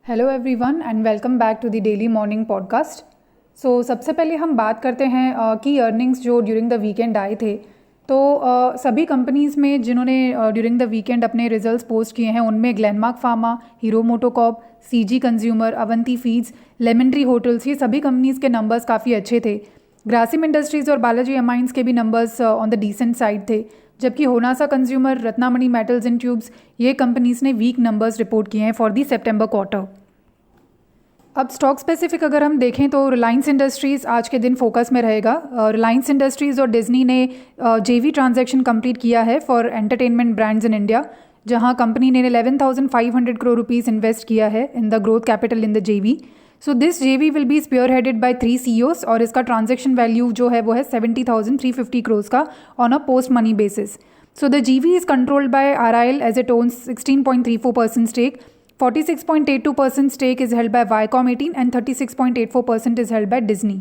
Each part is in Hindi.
Hello everyone and welcome back to the daily morning podcast. सबसे पहले हम बात करते हैं की अर्निंग्स जो ड्यूरिंग द वीकेंड आए थे। सभी कंपनीज़ में जिन्होंने ड्यूरिंग द वीकेंड अपने रिजल्ट्स पोस्ट किए हैं उनमें Glenmark pharma, hero MotoCorp, CG consumer, Avanti feeds, lemon tree hotels, ये सभी कंपनीज़ के नंबर्स काफ़ी अच्छे थे। ग्रासिम इंडस्ट्रीज़ और बालाजी अमाइंस के भी numbers on the decent side थे, जबकि Honasa consumer, Ratnamani metals and tubes, ये कंपनीज़ ने वीक नंबर्स रिपोर्ट किए हैं फॉर दी सितंबर क्वार्टर। अब स्टॉक स्पेसिफिक अगर हम देखें तो रिलायंस इंडस्ट्रीज़ आज के दिन फोकस में रहेगा। रिलायंस इंडस्ट्रीज़ और डिज्नी ने जेवी ट्रांजैक्शन कंप्लीट किया है for entertainment brands in India, जहां कंपनी ने 11,500 करोड़ रुपीस इन्वेस्ट किया है in the growth capital in the JV. So this JV will be spearheaded by 3 CEOs और इसका ट्रांजैक्शन वैल्यू जो है वो है 70,350 करोड़ का on a post money basis. So the JV is controlled by RIL as it owns 16.34% stake. 46.82% stake is held by Viacom 18 and 36.84% is held by Disney.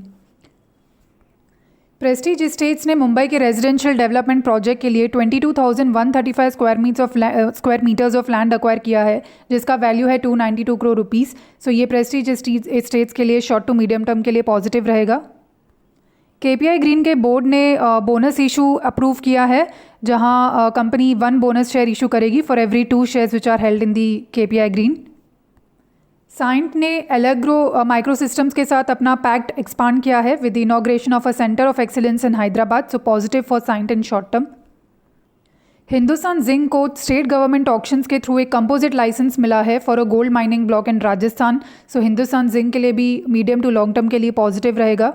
Prestige Estates ने मुंबई के रेजिडेंशियल डेवलपमेंट प्रोजेक्ट के लिए 22,135 square metres of land acquire किया है, जिसका वैल्यू है 292 करोड़ रुपीस। सो ये प्रेस्टीज इस्टेट्स के लिए शॉर्ट टू मीडियम टर्म के लिए पॉजिटिव रहेगा। KPI ग्रीन के बोर्ड ने बोनस इशू अप्रूव किया है, जहां कंपनी 1 बोनस शेयर इशू करेगी for every 2 shares which are held in the KPI green. Cyient ने एलेग्रो माइक्रो सिस्टम्स के साथ अपना पैक्ट एक्सपांड किया है with the inauguration of a centre of excellence in Hyderabad, so positive for Cyient in short term. Hindustan zinc को स्टेट गवर्नमेंट ऑक्शंस के थ्रू एक कंपोजिट लाइसेंस मिला है for a gold mining block in Rajasthan. So Hindustan zinc के लिए भी मीडियम टू लॉन्ग टर्म के लिए पॉजिटिव रहेगा।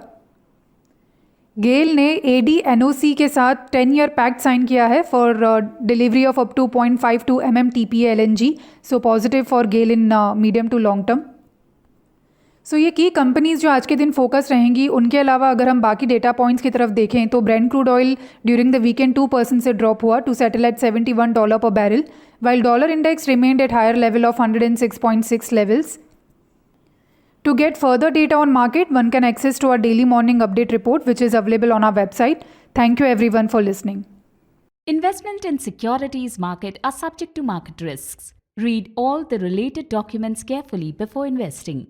गेल ने ADNOC के साथ 10-year पैक्ट साइन किया है for delivery of up to 0.52 MMTPA LNG, so positive for GAIL in medium to long term. So ये की कंपनीज जो आज के दिन फोकस रहेंगी। उनके अलावा अगर हम बाकी डेटा पॉइंट्स की तरफ देखें तो Brent crude oil during the weekend 2% से ड्रॉप हुआ to settle at $71 per barrel, while dollar index remained at higher level of 106.6 levels. To get further data on market, one can access to our daily morning update report, which is available on our website. Thank you everyone for listening. Investment in securities market are subject to market risks. Read all the related documents carefully before investing.